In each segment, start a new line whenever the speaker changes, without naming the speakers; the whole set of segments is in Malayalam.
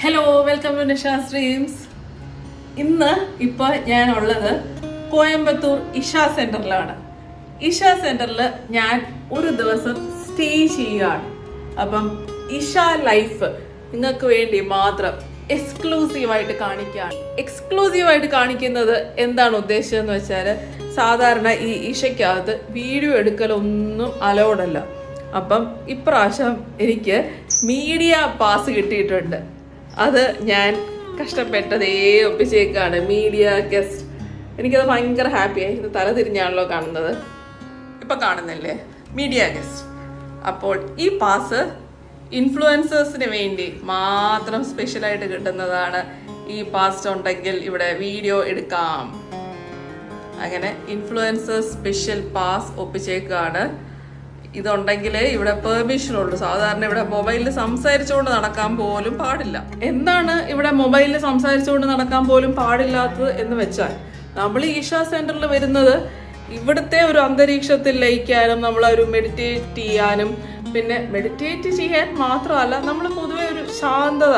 Hello, welcome to Nisha's dreams. ഇപ്പോൾ ഞാനുള്ളത് കോയമ്പത്തൂർ ഇഷ സെന്ററിലാണ്. ഇഷ സെന്ററിൽ ഞാൻ ഒരു ദിവസം സ്റ്റേ ചെയ്യുകയാണ്. അപ്പം ഇഷ ലൈഫ് നിങ്ങൾക്ക് വേണ്ടി മാത്രം എക്സ്ക്ലൂസീവായിട്ട് കാണിക്കുന്നത് എന്താണ് ഉദ്ദേശിച്ചതെന്ന് വെച്ചാൽ, സാധാരണ ഈ ഇഷയ്ക്കകത്ത് വീഡിയോ എടുക്കലൊന്നും അലൗഡല്ല. അപ്പം ഇപ്രാവശ്യം എനിക്ക് മീഡിയ പാസ് കിട്ടിയിട്ടുണ്ട്. അത് ഞാൻ കഷ്ടപ്പെട്ടതേ ഒപ്പിച്ചേക്കാണ്. മീഡിയ ഗസ്റ്റ്, എനിക്കത് ഭയങ്കര ഹാപ്പിയായി. ഇത് തല തിരിഞ്ഞാണല്ലോ കാണുന്നത്, ഇപ്പം കാണുന്നില്ലേ, മീഡിയ ഗസ്റ്റ്. അപ്പോൾ ഈ പാസ് ഇൻഫ്ലുവൻസേഴ്സിന് വേണ്ടി മാത്രം സ്പെഷ്യലായിട്ട് കിട്ടുന്നതാണ്. ഈ പാസ് ഉണ്ടെങ്കിൽ ഇവിടെ വീഡിയോ എടുക്കാം. അങ്ങനെ ഇൻഫ്ലുവൻസേഴ്സ് സ്പെഷ്യൽ പാസ് ഒപ്പിച്ചേക്കാണ്. ഇതുണ്ടെങ്കിലേ ഇവിടെ പെർമിഷൻ ഉള്ളൂ. സാധാരണ ഇവിടെ മൊബൈലിൽ സംസാരിച്ചുകൊണ്ട് നടക്കാൻ പോലും പാടില്ല. എന്താണ് ഇവിടെ മൊബൈലിൽ സംസാരിച്ചുകൊണ്ട് നടക്കാൻ പോലും പാടില്ലാത്തത് എന്ന് വെച്ചാൽ, നമ്മൾ ഈഷ സെന്ററിൽ വരുന്നത് ഇവിടുത്തെ ഒരു അന്തരീക്ഷത്തിൽ ലയിക്കാനും, നമ്മളൊരു മെഡിറ്റേറ്റ് ചെയ്യാനും, പിന്നെ മെഡിറ്റേറ്റ് ചെയ്യാൻ മാത്രമല്ല, നമ്മൾ പൊതുവെ ഒരു ശാന്തത,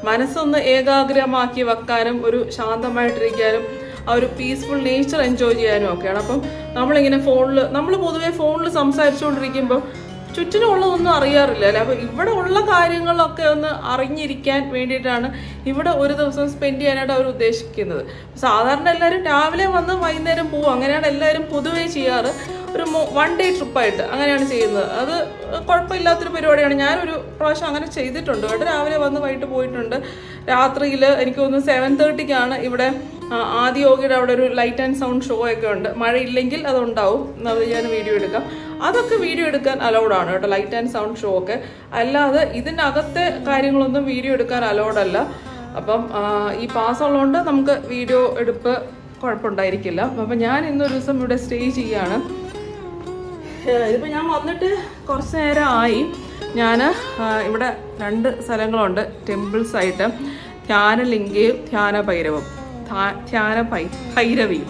മനസ്സൊന്ന് ഏകാഗ്രമാക്കി വെക്കാനും, ഒരു ശാന്തമായിട്ടിരിക്കാനും, ആ ഒരു പീസ്ഫുൾ നേച്ചർ എൻജോയ് ചെയ്യാനും ഒക്കെയാണ്. അപ്പം നമ്മൾ പൊതുവെ ഫോണിൽ സംസാരിച്ചുകൊണ്ടിരിക്കുമ്പോൾ ചുറ്റിനുള്ളതൊന്നും അറിയാറില്ല അല്ലേ. അപ്പം ഇവിടെ ഉള്ള കാര്യങ്ങളൊക്കെ ഒന്ന് അറിഞ്ഞിരിക്കാൻ വേണ്ടിയിട്ടാണ് ഇവിടെ ഒരു ദിവസം സ്പെൻഡ് ചെയ്യാനായിട്ട് അവർ ഉദ്ദേശിക്കുന്നത്. സാധാരണ എല്ലാവരും രാവിലെ വന്ന് വൈകുന്നേരം പോകും, അങ്ങനെയാണ് എല്ലാവരും പൊതുവേ ചെയ്യാറ്. ഒരു 1 ഡേ ട്രിപ്പായിട്ട് അങ്ങനെയാണ് ചെയ്യുന്നത്. അത് കുഴപ്പമില്ലാത്തൊരു പരിപാടിയാണ്. ഞാനൊരു പ്രാവശ്യം അങ്ങനെ ചെയ്തിട്ടുണ്ട് കേട്ടോ. രാവിലെ വന്ന് വൈകിട്ട് പോയിട്ടുണ്ട്. രാത്രിയിൽ എനിക്ക് തോന്നുന്നു 7:30-ക്കാണ് ഇവിടെ ആദിയോഗിയുടെ അവിടെ ഒരു ലൈറ്റ് ആൻഡ് സൗണ്ട് ഷോ ഒക്കെ ഉണ്ട്. മഴയില്ലെങ്കിൽ അതുണ്ടാവും, അത് ഞാൻ വീഡിയോ എടുക്കാം. അതൊക്കെ വീഡിയോ എടുക്കാൻ അലൗഡാണ് കേട്ടോ, ലൈറ്റ് ആൻഡ് സൗണ്ട് ഷോ ഒക്കെ. അല്ലാതെ ഇതിനകത്തെ കാര്യങ്ങളൊന്നും വീഡിയോ എടുക്കാൻ അലൗഡല്ല. അപ്പം ഈ പാസ് ഉള്ളതുകൊണ്ട് നമുക്ക് വീഡിയോ എടുപ്പ് കുഴപ്പമുണ്ടായിരിക്കില്ല. അപ്പം ഞാൻ ഇന്നൊരു ദിവസം ഇവിടെ സ്റ്റേ ചെയ്യാണ്. ഇതിപ്പോൾ ഞാൻ വന്നിട്ട് കുറച്ച് നേരം ആയി. ഞാൻ ഇവിടെ 2 സ്ഥലങ്ങളുണ്ട് ടെമ്പിൾസ് ആയിട്ട്, ധ്യാനലിംഗയും ഭൈരവിയും.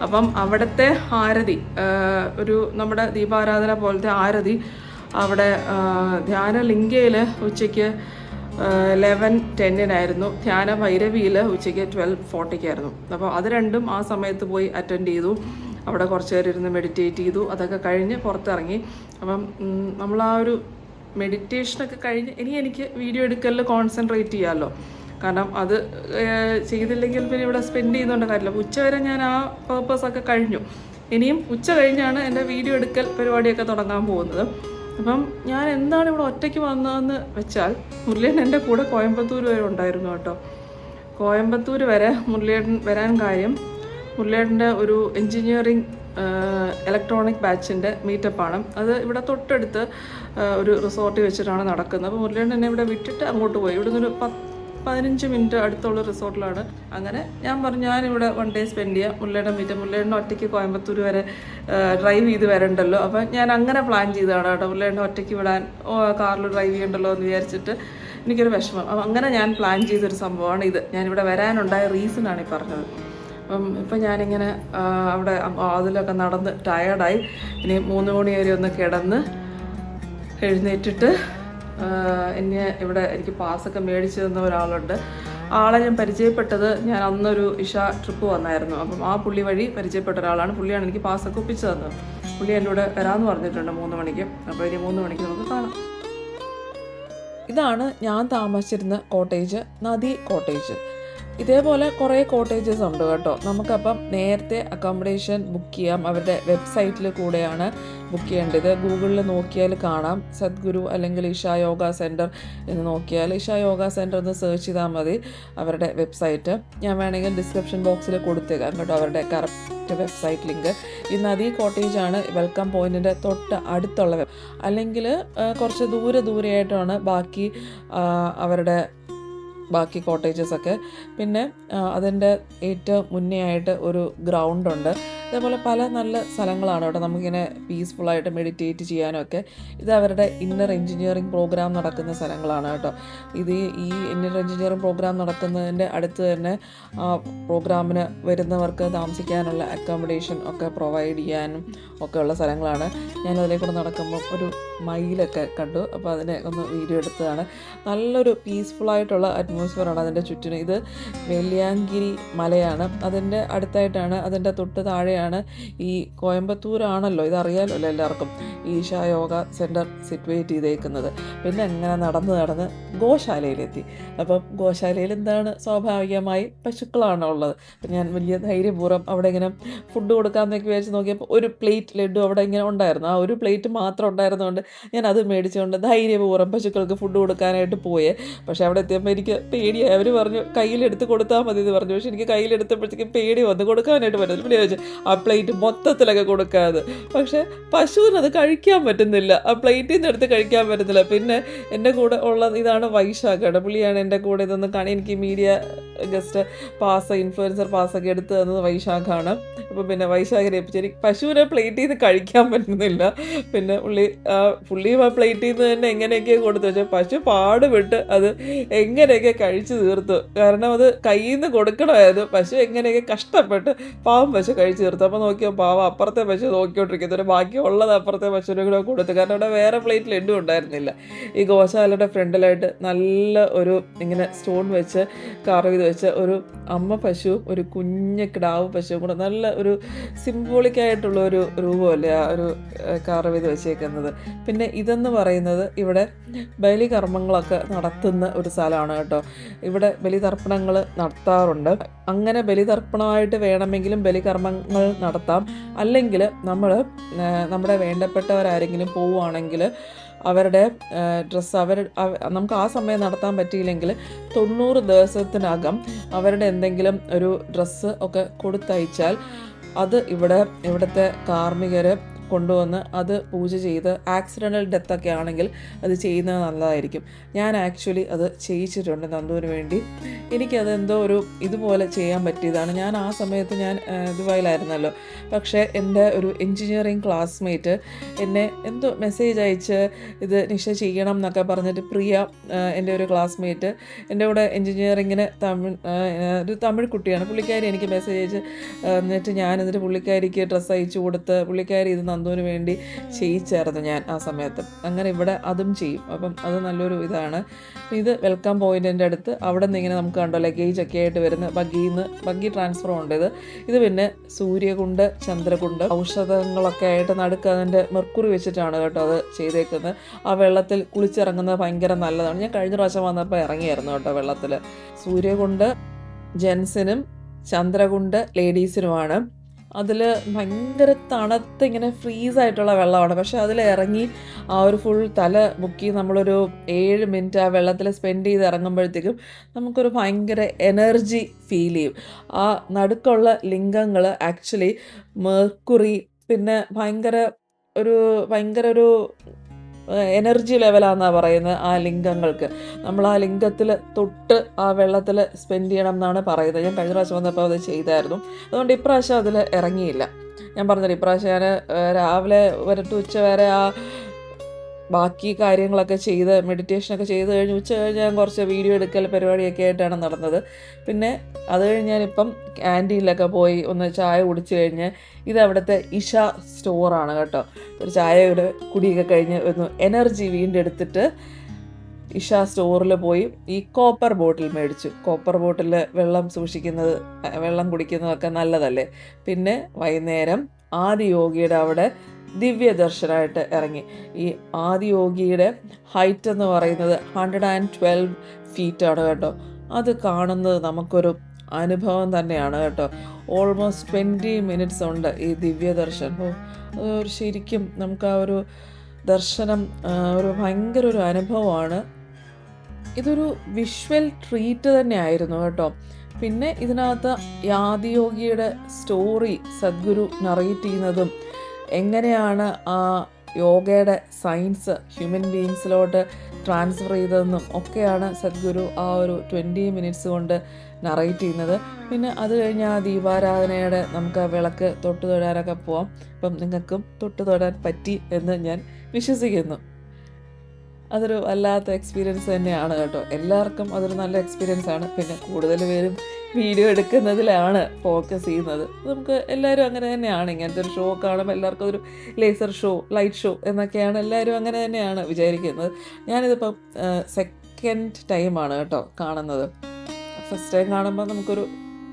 അപ്പം അവിടുത്തെ ആരതി, ഒരു നമ്മുടെ ദീപാരാധന പോലത്തെ ആരതി അവിടെ ധ്യാനലിംഗയിൽ ഉച്ചയ്ക്ക് 11:10-നായിരുന്നു. ധ്യാന ഭൈരവിയിൽ ഉച്ചയ്ക്ക് 12:40-ക്കായിരുന്നു. അപ്പോൾ അത് രണ്ടും ആ സമയത്ത് പോയി അറ്റൻഡ് ചെയ്തു. അവിടെ കുറച്ച് നേരം ഇരുന്ന് മെഡിറ്റേറ്റ് ചെയ്തു. അതൊക്കെ കഴിഞ്ഞ് പുറത്തിറങ്ങി. അപ്പം നമ്മൾ ആ ഒരു മെഡിറ്റേഷനൊക്കെ കഴിഞ്ഞ് എനിക്ക് വീഡിയോ എടുക്കലിൽ കോൺസെൻട്രേറ്റ് ചെയ്യാമല്ലോ. കാരണം അത് ചെയ്തില്ലെങ്കിൽ പിന്നെ ഇവിടെ സ്പെൻഡ് ചെയ്യുന്നതുകൊണ്ട് കാര്യമില്ല. ഉച്ചവരെ ഞാൻ ആ പേർപ്പസൊക്കെ കഴിഞ്ഞു. ഇനിയും ഉച്ച കഴിഞ്ഞാണ് എൻ്റെ വീഡിയോ എടുക്കൽ പരിപാടിയൊക്കെ തുടങ്ങാൻ പോകുന്നത്. അപ്പം ഞാൻ എന്താണ് ഇവിടെ ഒറ്റയ്ക്ക് വന്നതെന്ന് വെച്ചാൽ, മുരളിയേട്ടൻ എൻ്റെ കൂടെ കോയമ്പത്തൂർ വരെ ഉണ്ടായിരുന്നു കേട്ടോ. കോയമ്പത്തൂർ വരെ മുരളിയേട്ടൻ വരാൻ കാര്യം, മുരളിയേട്ടൻ്റെ ഒരു എൻജിനീയറിംഗ് ഇലക്ട്രോണിക് ബാച്ചിൻ്റെ മീറ്റപ്പാണ്. അത് ഇവിടെ തൊട്ടടുത്ത് ഒരു റിസോർട്ടിൽ വെച്ചിട്ടാണ് നടക്കുന്നത്. അപ്പോൾ മുരളിയേട്ടൻ എന്നെ ഇവിടെ വിട്ടിട്ട് അങ്ങോട്ട് പോയി. ഇവിടെ നിന്നൊരു 15 മിനിറ്റ് അടുത്തുള്ള റിസോർട്ടിലാണ്. അങ്ങനെ ഞാൻ പറഞ്ഞു, ഞാനിവിടെ 1 ഡേ സ്പെൻഡ് ചെയ്യാം. മുരളിയേട്ടൻ ഒറ്റയ്ക്ക് കോയമ്പത്തൂർ വരെ ഡ്രൈവ് ചെയ്ത് വരണ്ടല്ലോ. അപ്പം ഞാൻ അങ്ങനെ പ്ലാൻ ചെയ്തതാണ് കേട്ടോ. മുരളിയേട്ടൻ ഒറ്റയ്ക്ക് വിടാൻ കാറിൽ ഡ്രൈവ് ചെയ്യണ്ടല്ലോ എന്ന് വിചാരിച്ചിട്ട് എനിക്കൊരു വിഷമം. അപ്പം അങ്ങനെ ഞാൻ പ്ലാൻ ചെയ്തൊരു സംഭവമാണ് ഇത്. ഞാനിവിടെ വരാനുണ്ടായ റീസണാണ് ഈ പറഞ്ഞത്. ഇപ്പം ഞാനിങ്ങനെ അവിടെ അതിലൊക്കെ നടന്ന് ടയേർഡായി. ഇനി 3 മണി വരെ ഒന്ന് കിടന്ന് എഴുന്നേറ്റിട്ട് എന്നെ ഇവിടെ എനിക്ക് പാസ്സൊക്കെ മേടിച്ചു തന്ന ഒരാളുണ്ട്. ആളെ ഞാൻ പരിചയപ്പെട്ടത്, ഞാൻ അന്നൊരു ഇഷ ട്രിപ്പ് വന്നായിരുന്നു. അപ്പം ആ പുള്ളി വഴി പരിചയപ്പെട്ട ഒരാളാണ്. പുള്ളിയാണ് എനിക്ക് പാസ്സൊക്കെ ഒപ്പിച്ചു തന്നത്. പുള്ളി എൻ്റെ കൂടെ വരാമെന്ന് പറഞ്ഞിട്ടുണ്ട് 3 മണിക്ക്. അപ്പോൾ ഇനി 3 മണിക്ക് നമുക്ക് കാണാം. ഇതാണ് ഞാൻ താമസിച്ചിരുന്ന കോട്ടേജ്, നദി കോട്ടേജ്. ഇതേപോലെ കുറേ കോട്ടേജസ് ഉണ്ട് കേട്ടോ. നമുക്കപ്പം നേരത്തെ അക്കോമഡേഷൻ ബുക്ക് ചെയ്യാം. അവരുടെ വെബ്സൈറ്റിൽ കൂടെയാണ് ബുക്ക് ചെയ്യേണ്ടത്. ഗൂഗിളിൽ നോക്കിയാൽ കാണാം, സദ്ഗുരു അല്ലെങ്കിൽ ഇഷ യോഗ സെൻറ്റർ എന്ന് നോക്കിയാൽ, ഇഷ യോഗ സെൻറ്റർ എന്ന് സെർച്ച് ചെയ്താൽ മതി അവരുടെ വെബ്സൈറ്റ്. ഞാൻ വേണമെങ്കിൽ ഡിസ്ക്രിപ്ഷൻ ബോക്സിൽ കൊടുത്തേക്കാം കേട്ടോ അവരുടെ കറക്റ്റ് വെബ്സൈറ്റ് ലിങ്ക്. ഈ നദി കോട്ടേജാണ് വെൽക്കം പോയിൻറ്റിൻ്റെ തൊട്ട് അടുത്തുള്ള അല്ലെങ്കിൽ കുറച്ച് ദൂരെയായിട്ടാണ് ബാക്കി കോട്ടേജസൊക്കെ. പിന്നെ അതിൻ്റെ ഏറ്റവും മുന്നേ ആയിട്ട് ഒരു ഗ്രൗണ്ടുണ്ട്. ഇതേപോലെ പല നല്ല സ്ഥലങ്ങളാണ് കേട്ടോ, നമുക്കിങ്ങനെ പീസ്ഫുള്ളായിട്ട് മെഡിറ്റേറ്റ് ചെയ്യാനൊക്കെ. ഇത് അവരുടെ ഇന്നർ എൻജിനീയറിംഗ് പ്രോഗ്രാം നടക്കുന്ന സ്ഥലങ്ങളാണ് കേട്ടോ. ഈ ഇന്നർ എൻജിനീയറിംഗ് പ്രോഗ്രാം നടക്കുന്നതിൻ്റെ അടുത്ത് തന്നെ പ്രോഗ്രാമിന് വരുന്നവർക്ക് താമസിക്കാനുള്ള അക്കോമഡേഷൻ ഒക്കെ പ്രൊവൈഡ് ചെയ്യാനും ഒക്കെ ഉള്ള സ്ഥലങ്ങളാണ്. ഞാനതിലേക്കൂടെ നടക്കുമ്പോൾ ഒരു മയിലൊക്കെ കണ്ടു. അപ്പോൾ അതിനെ ഒന്ന് വീഡിയോ എടുത്തതാണ്. നല്ലൊരു പീസ്ഫുള്ളായിട്ടുള്ള അറ്റ്മോസ്ഫിയറാണ് അതിൻ്റെ ചുറ്റിനും. ഇത് വെള്ളിയാങ്കിരി മലയാണ്, അതിൻ്റെ അടുത്തായിട്ടാണ്, അതിൻ്റെ തൊട്ട് താഴെയാണ് ഈ കോയമ്പത്തൂരാണല്ലോ, ഇതറിയാമല്ലോ എല്ലാവർക്കും, ഈശാ യോഗ സെൻറ്റർ സിറ്റുവേറ്റ് ചെയ്തേക്കുന്നത്. പിന്നെ എങ്ങനെ നടന്ന് ഗോശാലയിലെത്തി. അപ്പം ഗോശാലയിൽ എന്താണ്, സ്വാഭാവികമായി പശുക്കളാണ് ഉള്ളത്. അപ്പം ഞാൻ വലിയ ധൈര്യപൂർവ്വം അവിടെ ഇങ്ങനെ ഫുഡ് കൊടുക്കാമെന്നൊക്കെ വിചാരിച്ച് നോക്കിയപ്പോൾ ഒരു പ്ലേറ്റ് ലഡു അവിടെ ഇങ്ങനെ ഉണ്ടായിരുന്നു. ആ ഒരു പ്ലേറ്റ് മാത്രം ഉണ്ടായിരുന്നതുകൊണ്ട് ഞാൻ അത് മേടിച്ചുകൊണ്ട് ധൈര്യപൂർവ്വം പശുക്കൾക്ക് ഫുഡ് കൊടുക്കാനായിട്ട് പോയേ. പക്ഷേ അവിടെ എത്തിയപ്പോൾ എനിക്ക് പേടിയായി. അവർ പറഞ്ഞു കയ്യിലെടുത്ത് കൊടുത്താൽ മതി എന്ന് പറഞ്ഞു. പക്ഷേ എനിക്ക് കയ്യിലെടുത്തപ്പോഴത്തേക്കും പേടി വന്ന് കൊടുക്കാനായിട്ട് പറ്റുന്നില്ല. പിന്നെ ചോദിച്ചു ആ പ്ലേറ്റ് മൊത്തത്തിലൊക്കെ കൊടുക്കാതെ. പക്ഷേ പശുവിനത് കഴിക്കാൻ പറ്റുന്നില്ല, ആ പ്ലേറ്റിൽ നിന്ന് എടുത്ത് കഴിക്കാൻ പറ്റുന്നില്ല. പിന്നെ എൻ്റെ കൂടെ ഉള്ള ഇതാണ് വൈശാഖയുടെ, പുള്ളിയാണ് എൻ്റെ കൂടെ ഇതൊന്ന് കാണി എനിക്ക് മീഡിയ ഗസ്റ്റ് പാസ്, ഇൻഫ്ലുവൻസർ പാസ്സൊക്കെ എടുത്ത് തന്നത് വൈശാഖാണ്. അപ്പോൾ പിന്നെ വൈശാഖിനെ ഏൽപ്പിച്ചു. എനിക്ക് പശുവിനെ പ്ലേറ്റിൽ നിന്ന് കഴിക്കാൻ പറ്റുന്നില്ല. പിന്നെ പുള്ളിയും ആ പ്ലേറ്റിൽ നിന്ന് തന്നെ എങ്ങനെയൊക്കെ കൊടുത്തു. പക്ഷേ പശു പാടുപെട്ട് അത് എങ്ങനെയൊക്കെ കഴിച്ചു തീർത്തു. കാരണം അത് കയ്യിൽ നിന്ന് കൊടുക്കണമായിരുന്നു. പശു എങ്ങനെയൊക്കെ കഷ്ടപ്പെട്ട് പാവം പശു കഴിച്ചു തീർത്തു. അപ്പോൾ നോക്കിയാൽ പാവം അപ്പുറത്തെ പശു നോക്കിക്കൊണ്ടിരിക്കുന്നു. ബാക്കിയുള്ളത് അപ്പുറത്തെ പശുവിനെ കൂടെ കൊടുത്തു. കാരണം അവിടെ വേറെ പ്ലേറ്റിൽ ലഡു ഉണ്ടായിരുന്നില്ല. ഈ ഗോശാലയുടെ ഫ്രണ്ടിലായിട്ട് നല്ല ഒരു ഇങ്ങനെ സ്റ്റോൺ വെച്ച് കാർവ് ചെയ്ത് വെച്ച ഒരു അമ്മ പശു, ഒരു കുഞ്ഞ് കിടാവ് പശുവും കൂടെ നല്ല ഒരു സിംബോളിക്കായിട്ടുള്ള ഒരു രൂപമല്ലേ ആ ഒരു കാർവ് ചെയ്ത് വെച്ചേക്കുന്നത്. പിന്നെ ഇതെന്ന് പറയുന്നത് ഇവിടെ ബലികർമ്മങ്ങളൊക്കെ നടത്തുന്ന ഒരു സ്ഥലമാണ് കേട്ടോ. ഇവിടെ ബലിതർപ്പണങ്ങൾ നടത്താറുണ്ട്. അങ്ങനെ ബലിതർപ്പണമായിട്ട് വേണമെങ്കിലും ബലികർമ്മങ്ങൾ നടത്താം. അല്ലെങ്കിൽ നമ്മുടെ വേണ്ടപ്പെട്ടവരാരെങ്കിലും പോവുകയാണെങ്കിൽ അവരുടെ ഡ്രസ്സ് നമുക്ക് ആ സമയം നടത്താൻ പറ്റിയില്ലെങ്കിൽ 90 ദിവസത്തിനകം അവരുടെ എന്തെങ്കിലും ഒരു ഡ്രസ്സ് ഒക്കെ കൊടുത്തയച്ചാൽ അത് ഇവിടുത്തെ കാർമ്മികർ കൊണ്ടുവന്ന് അത് പൂജ ചെയ്ത് ആക്സിഡൻ്റൽ ഡെത്തൊക്കെ ആണെങ്കിൽ അത് ചെയ്യുന്നത് നല്ലതായിരിക്കും. ഞാൻ ആക്ച്വലി അത് ചെയ്യിച്ചിട്ടുണ്ട് നന്ദുവിന് വേണ്ടി. എനിക്കതെന്തോ ഒരു ഇതുപോലെ ചെയ്യാൻ പറ്റിയതാണ്. ഞാൻ ആ സമയത്ത് ദുബായിലായിരുന്നല്ലോ. പക്ഷേ എൻ്റെ ഒരു എൻജിനീയറിങ് ക്ലാസ്മേറ്റ് എന്നെ എന്തോ മെസ്സേജ് അയച്ച് ഇത് നിഷ ചെയ്യണം എന്നൊക്കെ പറഞ്ഞിട്ട്, പ്രിയ എൻ്റെ ഒരു ക്ലാസ്മേറ്റ് എൻ്റെ കൂടെ എൻജിനീയറിങ്ങിന് ഒരു തമിഴ് കുട്ടിയാണ്, പുള്ളിക്കാരി എനിക്ക് മെസ്സേജ് അയച്ച് എന്നിട്ട് ഞാനെന്നിട്ട് പുള്ളിക്കാരിക്ക് ഡ്രസ്സ് അയച്ചു കൊടുത്ത് പുള്ളിക്കാരി ഇത് നന്ദുവിന് വേണ്ടി ചെയ്യിച്ചായിരുന്നു ഞാൻ ആ സമയത്ത്. അങ്ങനെ ഇവിടെ അതും ചെയ്യും. അപ്പം അത് നല്ലൊരു ഇതാണ്. ഇത് വെൽക്കം പോയിൻറ്റിൻ്റെ അടുത്ത് അവിടെ നിന്ന് ഇങ്ങനെ നമുക്ക് കണ്ടോ ലഗേജ് ഒക്കെ ആയിട്ട് വരുന്ന ബഗ്ഗി ട്രാൻസ്ഫർ ഉണ്ട്. ഇത് പിന്നെ സൂര്യകുണ്ട്, ചന്ദ്രകുണ്ട്, ഔഷധങ്ങളൊക്കെ ആയിട്ട് നടുക്ക് അതിൻ്റെ മെർക്കുറി വെച്ചിട്ടാണ് കേട്ടോ അത് ചെയ്തേക്കുന്നത്. ആ വെള്ളത്തിൽ കുളിച്ചിറങ്ങുന്നത് ഭയങ്കര നല്ലതാണ്. ഞാൻ കഴിഞ്ഞ പ്രാവശ്യം വന്നപ്പോൾ ഇറങ്ങിയായിരുന്നു കേട്ടോ വെള്ളത്തിൽ. സൂര്യകുണ്ട് ജെൻസിനും ചന്ദ്രകുണ്ട് ലേഡീസിനുമാണ്. അതിൽ ഭയങ്കര തണുത്ത് ഇങ്ങനെ ഫ്രീസായിട്ടുള്ള വെള്ളമാണ്. പക്ഷെ അതിൽ ഇറങ്ങി ആ ഒരു ഫുൾ തല മുക്കി നമ്മളൊരു 7 മിനിറ്റ് ആ വെള്ളത്തിൽ സ്പെൻഡ് ചെയ്ത് ഇറങ്ങുമ്പോഴത്തേക്കും നമുക്കൊരു ഭയങ്കര എനർജി ഫീൽ ചെയ്യും. ആ നടുക്കുള്ള ലിംഗങ്ങൾ ആക്ച്വലി മെർക്കുറി പിന്നെ ഭയങ്കര ഒരു എനർജി ലെവലാണെന്നാണ് പറയുന്നത് ആ ലിംഗങ്ങൾക്ക്. നമ്മൾ ആ ലിംഗത്തിൽ തൊട്ട് ആ വെള്ളത്തിൽ സ്പെൻഡ് ചെയ്യണം എന്നാണ് പറയുന്നത്. ഞാൻ കഴിഞ്ഞ പ്രാവശ്യം വന്നപ്പോൾ അത് ചെയ്തായിരുന്നു. അതുകൊണ്ട് ഇപ്രാവശ്യം അതിൽ ഇറങ്ങിയില്ല. ഞാൻ പറഞ്ഞില്ല, ഇപ്രാവശ്യം ഞാൻ രാവിലെ വരട്ട് ഉച്ച വരെ ആ ബാക്കി കാര്യങ്ങളൊക്കെ ചെയ്ത് മെഡിറ്റേഷനൊക്കെ ചെയ്ത് കഴിഞ്ഞ് ഉച്ച കഴിഞ്ഞ് ഞാൻ കുറച്ച് വീഡിയോ എടുക്കൽ പരിപാടിയൊക്കെ ആയിട്ടാണ് നടന്നത്. പിന്നെ അത് കഴിഞ്ഞ് ഞാനിപ്പം ക്യാൻറ്റീനിലൊക്കെ പോയി ഒന്ന് ചായ കുടിച്ച് കഴിഞ്ഞ് ഇത് അവിടുത്തെ ഇഷ സ്റ്റോറാണ് കേട്ടോ. ഒരു ചായയുടെ കുടിയൊക്കെ കഴിഞ്ഞ് ഒന്ന് എനർജി വീണ്ടെടുത്തിട്ട് ഇഷ സ്റ്റോറിൽ പോയി ഈ കോപ്പർ ബോട്ടിൽ മേടിച്ചു. കോപ്പർ ബോട്ടിൽ വെള്ളം കുടിക്കുന്നതൊക്കെ നല്ലതല്ലേ. പിന്നെ വൈകുന്നേരം ആദിയോഗിയുടെ അവിടെ ദിവ്യദർശനമായിട്ട് ഇറങ്ങി. ഈ ആദിയോഗിയുടെ ഹൈറ്റ് എന്ന് പറയുന്നത് 112 ഫീറ്റാണ് കേട്ടോ. അത് കാണുന്നത് നമുക്കൊരു അനുഭവം തന്നെയാണ് കേട്ടോ. ഓൾമോസ്റ്റ് 20 മിനിറ്റ്സ് ഉണ്ട് ഈ ദിവ്യദർശനം. ശരിക്കും നമുക്ക് ആ ഒരു ദർശനം ഭയങ്കര ഒരു അനുഭവമാണ്. ഇതൊരു വിഷ്വൽ ട്രീറ്റ് തന്നെ ആയിരുന്നു കേട്ടോ. പിന്നെ ഇതിനകത്ത് ആദിയോഗിയുടെ സ്റ്റോറി സദ്ഗുരു നറേറ്റ് ചെയ്യുന്നതും എങ്ങനെയാണ് ആ യോഗയുടെ സയൻസ് ഹ്യൂമൻ ബീയിങ്സിലോട്ട് ട്രാൻസ്ഫർ ചെയ്തതെന്നും ഒക്കെയാണ് സദ്ഗുരു ആ ഒരു 20 മിനിറ്റ്സ് കൊണ്ട് നറേറ്റ് ചെയ്യുന്നത്. പിന്നെ അത് കഴിഞ്ഞ് ആ ദീപാരാധനയുടെ നമുക്ക് ആ വിളക്ക് തൊട്ട് തൊഴാനൊക്കെ പോവാം. അപ്പം നിങ്ങൾക്കും തൊട്ട് തൊഴാൻ പറ്റി എന്ന് ഞാൻ വിശ്വസിക്കുന്നു. അതൊരു വല്ലാത്ത എക്സ്പീരിയൻസ് തന്നെയാണ് കേട്ടോ. എല്ലാവർക്കും അതൊരു നല്ല എക്സ്പീരിയൻസ് ആണ്. പിന്നെ കൂടുതൽ പേരും വീഡിയോ എടുക്കുന്നതിലാണ് ഫോക്കസ് ചെയ്യുന്നത്. നമുക്ക് എല്ലാവരും അങ്ങനെ തന്നെയാണ്. ഇങ്ങനത്തെ ഒരു ഷോ കാണുമ്പോൾ എല്ലാവർക്കും അതൊരു ലേസർ ഷോ, ലൈറ്റ് ഷോ എന്നൊക്കെയാണ് എല്ലാവരും അങ്ങനെ തന്നെയാണ് വിചാരിക്കുന്നത്. ഞാനിതിപ്പം സെക്കൻഡ് ടൈമാണ് കേട്ടോ കാണുന്നത്. ഫസ്റ്റ് ടൈം കാണുമ്പോൾ നമുക്കൊരു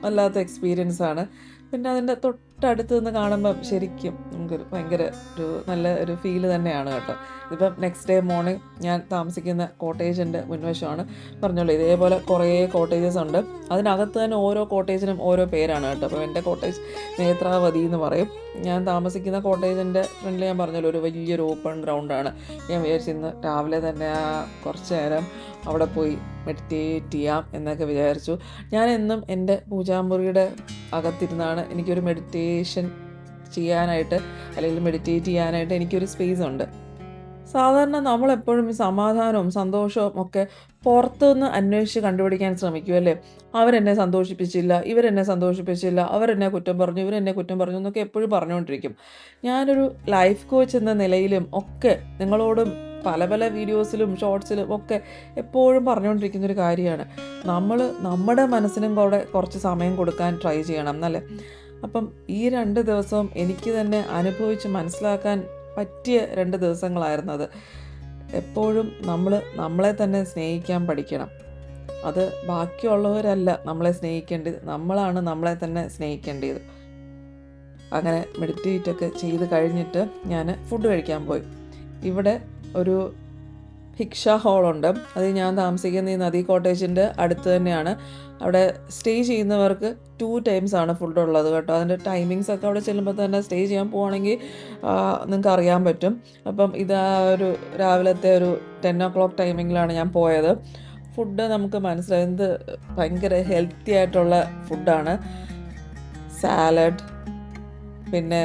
വല്ലാത്ത എക്സ്പീരിയൻസ് ആണ്. പിന്നെ അതിൻ്റെ തൊട്ടടുത്ത് നിന്ന് കാണുമ്പം ശരിക്കും നമുക്കൊരു ഭയങ്കര ഒരു നല്ല ഒരു ഫീല് തന്നെയാണ് കേട്ടോ. ഇതിപ്പം നെക്സ്റ്റ് ഡേ മോർണിംഗ് ഞാൻ താമസിക്കുന്ന കോട്ടേജിൻ്റെ മുൻവശമാണ്. പറഞ്ഞോളൂ, ഇതേപോലെ കുറേ കോട്ടേജസ് ഉണ്ട്. അതിനകത്ത് തന്നെ ഓരോ കോട്ടേജിനും ഓരോ പേരാണ് കേട്ടോ. അപ്പോൾ എൻ്റെ കോട്ടേജ് നേത്രാവതി എന്ന് പറയും. ഞാൻ താമസിക്കുന്ന കോട്ടേജിൻ്റെ ഫ്രണ്ടിൽ ഞാൻ പറഞ്ഞല്ലോ ഒരു വലിയൊരു ഓപ്പൺ ഗ്രൗണ്ടാണ്. ഞാൻ വിചാരിച്ചു ഇന്ന് രാവിലെ തന്നെ കുറച്ച് നേരം അവിടെ പോയി മെഡിറ്റേറ്റ് ചെയ്യാം എന്നൊക്കെ വിചാരിച്ചു. ഞാൻ എന്നും എൻ്റെ പൂജാമുറിയുടെ അകത്തിരുന്നാണ് എനിക്കൊരു മെഡിറ്റേഷൻ ചെയ്യാനായിട്ട് അല്ലെങ്കിൽ മെഡിറ്റേറ്റ് ചെയ്യാനായിട്ട് എനിക്കൊരു സ്പേസ് ഉണ്ട്. സാധാരണ നമ്മളെപ്പോഴും സമാധാനവും സന്തോഷവും ഒക്കെ പുറത്തുനിന്ന് അന്വേഷിച്ച് കണ്ടുപിടിക്കാൻ ശ്രമിക്കും അല്ലേ. അവരെന്നെ സന്തോഷിപ്പിച്ചില്ല, ഇവരെന്നെ സന്തോഷിപ്പിച്ചില്ല, അവരെന്നെ കുറ്റം പറഞ്ഞു, ഇവരെന്നെ കുറ്റം പറഞ്ഞു എന്നൊക്കെ എപ്പോഴും പറഞ്ഞുകൊണ്ടിരിക്കും. ഞാനൊരു ലൈഫ് കോച്ച് എന്ന നിലയിലും ഒക്കെ നിങ്ങളോടും പല പല വീഡിയോസിലും ഷോർട്സിലും ഒക്കെ എപ്പോഴും പറഞ്ഞുകൊണ്ടിരിക്കുന്നൊരു കാര്യമാണ്, നമ്മൾ നമ്മുടെ മനസ്സിനും കൂടെ കുറച്ച് സമയം കൊടുക്കാൻ ട്രൈ ചെയ്യണം എന്നല്ലേ. അപ്പം ഈ 2 ദിവസവും എനിക്ക് തന്നെ അനുഭവിച്ച് മനസ്സിലാക്കാൻ പറ്റിയ 2 ദിവസങ്ങളായിരുന്നത്. എപ്പോഴും നമ്മളെ തന്നെ സ്നേഹിക്കാൻ പഠിക്കണം. അത് ബാക്കിയുള്ളവരല്ല നമ്മളെ സ്നേഹിക്കേണ്ടത്, നമ്മളാണ് നമ്മളെ തന്നെ സ്നേഹിക്കേണ്ടത്. അങ്ങനെ മെഡിറ്റേറ്റൊക്കെ ചെയ്ത് കഴിഞ്ഞിട്ട് ഞാൻ ഫുഡ് കഴിക്കാൻ പോയി. ഇവിടെ ഒരു ഭിക്ഷ ഹാളുണ്ട്. അത് ഞാൻ താമസിക്കുന്ന ഈ നദി കോട്ടേജിൻ്റെ അടുത്ത് തന്നെയാണ്. അവിടെ സ്റ്റേ ചെയ്യുന്നവർക്ക് 2 times ആണ് ഫുഡ് ഉള്ളത് കേട്ടോ. അതിൻ്റെ ടൈമിങ്സ് ഒക്കെ അവിടെ ചെല്ലുമ്പോൾ തന്നെ സ്റ്റേ ചെയ്യാൻ പോവുകയാണെങ്കിൽ നിങ്ങൾക്ക് അറിയാൻ പറ്റും. അപ്പം ഒരു രാവിലത്തെ ഒരു 10 o'clock ടൈമിങ്ങിലാണ് ഞാൻ പോയത്. ഫുഡ് നമുക്ക് മനസ്സിലായത് ഭയങ്കര ഹെൽത്തി ആയിട്ടുള്ള ഫുഡാണ്. സാലഡ്, പിന്നെ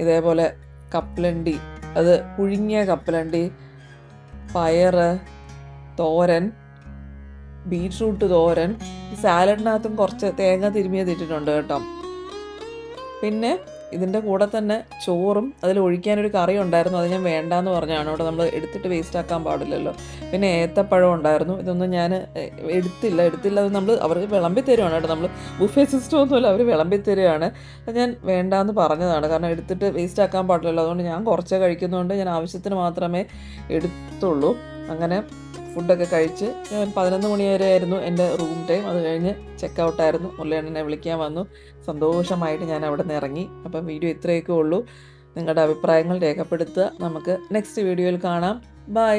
ഇതേപോലെ കപ്പലണ്ടി, അത് പുഴുങ്ങിയ കപ്പലണ്ടി, പയറ് തോരൻ, ബീട്രൂട്ട് തോരൻ. ഈ സാലഡിനകത്തും കുറച്ച് തേങ്ങ തിരുമിയത് ഇട്ടിട്ടുണ്ട് കേട്ടോ. പിന്നെ ഇതിൻ്റെ കൂടെ തന്നെ ചോറും അതിൽ ഒഴിക്കാനൊരു കറി ഉണ്ടായിരുന്നു. അത് ഞാൻ വേണ്ടാന്ന് പറഞ്ഞാണ് കേട്ടോ. നമ്മൾ എടുത്തിട്ട് വേസ്റ്റ് ആക്കാൻ പാടില്ലല്ലോ. പിന്നെ ഏത്തപ്പഴം ഉണ്ടായിരുന്നു. ഇതൊന്നും ഞാൻ എടുത്തില്ല. അത് അവർ വിളമ്പി തരുവാണ് കേട്ടോ. നമ്മൾ ബുഫേ സിസ്റ്റം ഒന്നുമില്ല, അവർ വിളമ്പി തരുവാണ്. അത് ഞാൻ വേണ്ടാന്ന് പറഞ്ഞതാണ്, കാരണം എടുത്തിട്ട് വേസ്റ്റ് ആക്കാൻ പാടില്ലല്ലോ. അതുകൊണ്ട് ഞാൻ കുറച്ച് കഴിക്കുന്നതുകൊണ്ട് ഞാൻ ആവശ്യത്തിന് മാത്രമേ എടുത്തുള്ളൂ. അങ്ങനെ ഫുഡൊക്കെ കഴിച്ച് 11 മണി വരെ ആയിരുന്നു എൻ്റെ റൂം ടൈം. അത് കഴിഞ്ഞ് ചെക്കൗട്ടായിരുന്നു. മുരളിയണ്ണനെ വിളിക്കാൻ വന്നു. സന്തോഷമായിട്ട് ഞാൻ അവിടെ നിന്ന് ഇറങ്ങി. അപ്പം വീഡിയോ ഇത്രയൊക്കെ ഉള്ളൂ. നിങ്ങളുടെ അഭിപ്രായങ്ങൾ രേഖപ്പെടുത്തുക. നമുക്ക് നെക്സ്റ്റ് വീഡിയോയിൽ കാണാം. ബൈ.